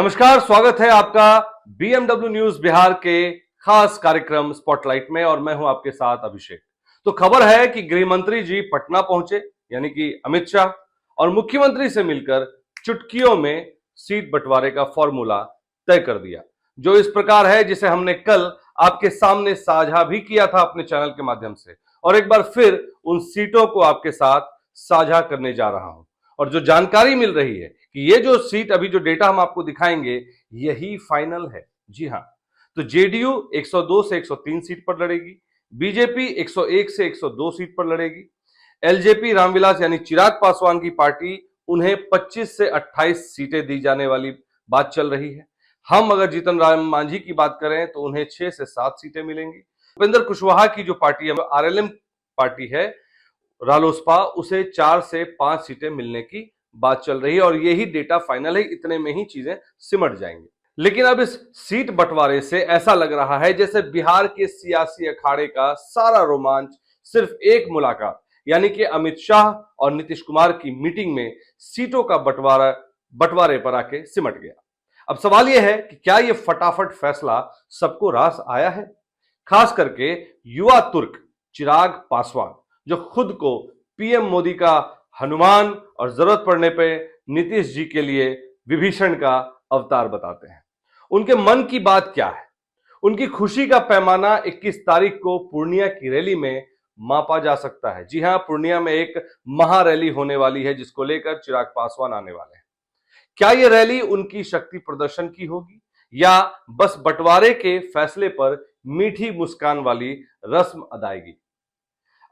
नमस्कार, स्वागत है आपका बीएमडब्ल्यू न्यूज बिहार के खास कार्यक्रम स्पॉटलाइट में और मैं हूं आपके साथ अभिषेक। तो खबर है कि गृह मंत्री जी पटना पहुंचे, यानी कि अमित शाह, और मुख्यमंत्री से मिलकर चुटकियों में सीट बंटवारे का फॉर्मूला तय कर दिया, जो इस प्रकार है जिसे हमने कल आपके सामने साझा भी किया था अपने चैनल के माध्यम से, और एक बार फिर उन सीटों को आपके साथ साझा करने जा रहा हूं। और जो जानकारी मिल रही है कि ये जो सीट, अभी जो डेटा हम आपको दिखाएंगे, यही फाइनल है। जी हां, तो जेडीयू 102 से 103 सीट पर लड़ेगी, बीजेपी 101 से 102 सीट पर लड़ेगी, एलजेपी रामविलास यानी चिराग पासवान की पार्टी, उन्हें 25 से 28 सीटें दी जाने वाली बात चल रही है। हम अगर जीतन राम मांझी की बात करें तो उन्हें 6 से 7 सीटें मिलेंगी। उपेंद्र कुशवाहा की जो पार्टी है, आरएलएम पार्टी है, रालोसपा, उसे 4 से 5 सीटें मिलने की बात चल रही है और यही डेटा फाइनल है। इतने में ही चीजें सिमट जाएंगी। लेकिन अब इस सीट बंटवारे से ऐसा लग रहा है जैसे बिहार के सियासी अखाड़े का सारा रोमांच सिर्फ एक मुलाकात, यानी कि अमित शाह और नीतीश कुमार की मीटिंग में सीटों का बंटवारे पर आके सिमट गया। अब सवाल यह है कि क्या यह फटाफट फैसला सबको रास आया है? खास करके युवा तुर्क चिराग पासवान, जो खुद को पीएम मोदी का हनुमान और जरूरत पड़ने पे नीतीश जी के लिए विभीषण का अवतार बताते हैं। उनके मन की बात क्या है? उनकी खुशी का पैमाना 21 तारीख को पूर्णिया की रैली में मापा जा सकता है। जी हां, पूर्णिया में एक महा रैली होने वाली है जिसको लेकर चिराग पासवान आने वाले हैं। क्या यह रैली उनकी शक्ति प्रदर्शन की होगी या बस बंटवारे के फैसले पर मीठी मुस्कान वाली रस्म अदायगी?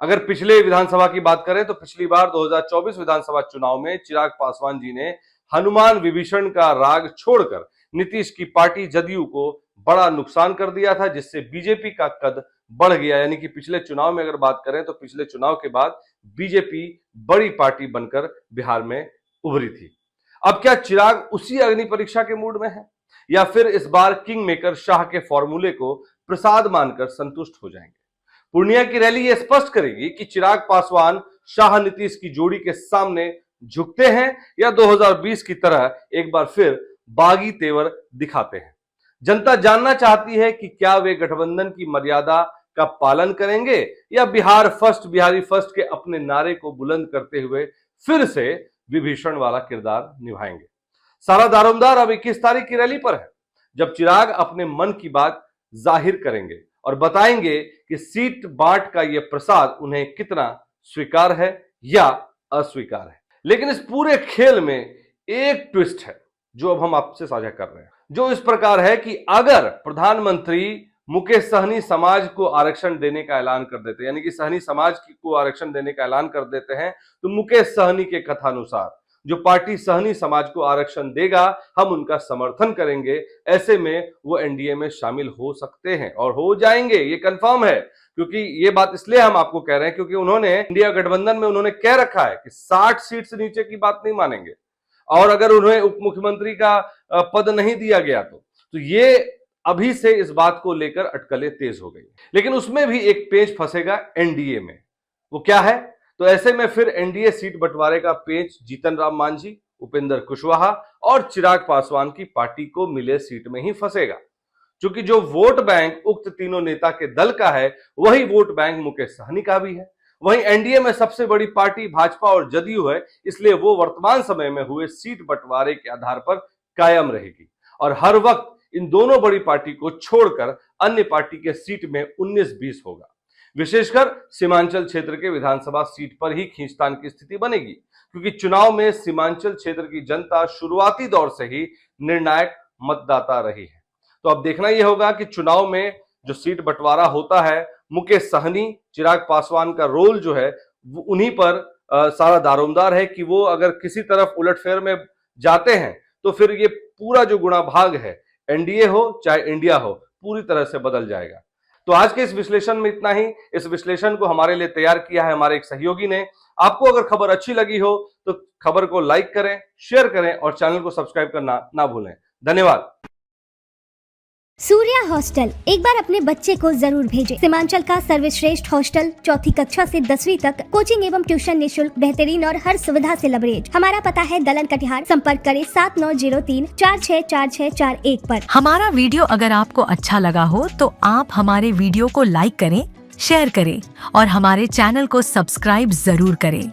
अगर पिछले विधानसभा की बात करें तो पिछली बार 2024 विधानसभा चुनाव में चिराग पासवान जी ने हनुमान विभीषण का राग छोड़कर नीतीश की पार्टी जदयू को बड़ा नुकसान कर दिया था, जिससे बीजेपी का कद बढ़ गया। यानी कि पिछले चुनाव में अगर बात करें तो पिछले चुनाव के बाद बीजेपी बड़ी पार्टी बनकर बिहार में उभरी थी। अब क्या चिराग उसी अग्नि परीक्षा के मूड में है या फिर इस बार किंग मेकर शाह के फॉर्मूले को प्रसाद मानकर संतुष्ट हो जाएंगे? पूर्णिया की रैली यह स्पष्ट करेगी कि चिराग पासवान शाह नीतीश की जोड़ी के सामने झुकते हैं या 2020 की तरह एक बार फिर बागी तेवर दिखाते हैं। जनता जानना चाहती है कि क्या वे गठबंधन की मर्यादा का पालन करेंगे या बिहार फर्स्ट, बिहारी फर्स्ट के अपने नारे को बुलंद करते हुए फिर से विभीषण वाला किरदार निभाएंगे। सारा दारोमदार अब 21 तारीख की रैली पर है, जब चिराग अपने मन की बात जाहिर करेंगे और बताएंगे कि सीट बांट का यह प्रसाद उन्हें कितना स्वीकार है या अस्वीकार है। लेकिन इस पूरे खेल में एक ट्विस्ट है जो अब हम आपसे साझा कर रहे हैं, जो इस प्रकार है कि अगर प्रधानमंत्री मुकेश सहनी समाज को आरक्षण देने का ऐलान कर देते हैं, यानी कि सहनी समाज को आरक्षण देने का ऐलान कर देते हैं, तो मुकेश सहनी के कथानुसार जो पार्टी सहनी समाज को आरक्षण देगा, हम उनका समर्थन करेंगे। ऐसे में वो एनडीए में शामिल हो सकते हैं और हो जाएंगे, ये कंफर्म है। क्योंकि ये बात इसलिए हम आपको कह रहे हैं क्योंकि उन्होंने इंडिया गठबंधन में उन्होंने कह रखा है कि 60 सीट से नीचे की बात नहीं मानेंगे, और अगर उन्हें उप मुख्यमंत्री का पद नहीं दिया गया तो ये अभी से इस बात को लेकर अटकलें तेज हो गई। लेकिन उसमें भी एक पेच फंसेगा एनडीए में। वो क्या है? तो ऐसे में फिर एनडीए सीट बंटवारे का पेच जीतन राम मांझी, उपेंद्र कुशवाहा और चिराग पासवान की पार्टी को मिले सीट में ही फंसेगा। क्योंकि जो वोट बैंक उक्त तीनों नेता के दल का है, वही वोट बैंक मुकेश सहनी का भी है। वहीं एनडीए में सबसे बड़ी पार्टी भाजपा और जदयू है, इसलिए वो वर्तमान समय में हुए सीट बंटवारे के आधार पर कायम रहेगी और हर वक्त इन दोनों बड़ी पार्टी को छोड़कर अन्य पार्टी के सीट में 19-20 होगा। विशेषकर सीमांचल क्षेत्र के विधानसभा सीट पर ही खींचतान की स्थिति बनेगी, क्योंकि चुनाव में सीमांचल क्षेत्र की जनता शुरुआती दौर से ही निर्णायक मतदाता रही है। तो अब देखना यह होगा कि चुनाव में जो सीट बंटवारा होता है, मुकेश सहनी, चिराग पासवान का रोल जो है उन्हीं पर सारा दारोमदार है कि वो अगर किसी तरफ उलटफेर में जाते हैं तो फिर ये पूरा जो गुणा भाग है, एनडीए हो चाहे इंडिया हो, पूरी तरह से बदल जाएगा। तो आज के इस विश्लेषण में इतना ही। इस विश्लेषण को हमारे लिए तैयार किया है हमारे एक सहयोगी ने। आपको अगर खबर अच्छी लगी हो तो खबर को लाइक करें, शेयर करें और चैनल को सब्सक्राइब करना ना भूलें। धन्यवाद। सूर्या हॉस्टल, एक बार अपने बच्चे को जरूर भेजें। सीमांचल का सर्वश्रेष्ठ हॉस्टल, 4ठी कक्षा से 10वीं तक कोचिंग एवं ट्यूशन निःशुल्क, बेहतरीन और हर सुविधा से लबरेज। हमारा पता है दलन कटिहार। संपर्क करें 7903464641 पर। हमारा वीडियो अगर आपको अच्छा लगा हो तो आप हमारे वीडियो को लाइक करें, शेयर करें और हमारे चैनल को सब्सक्राइब जरूर करें।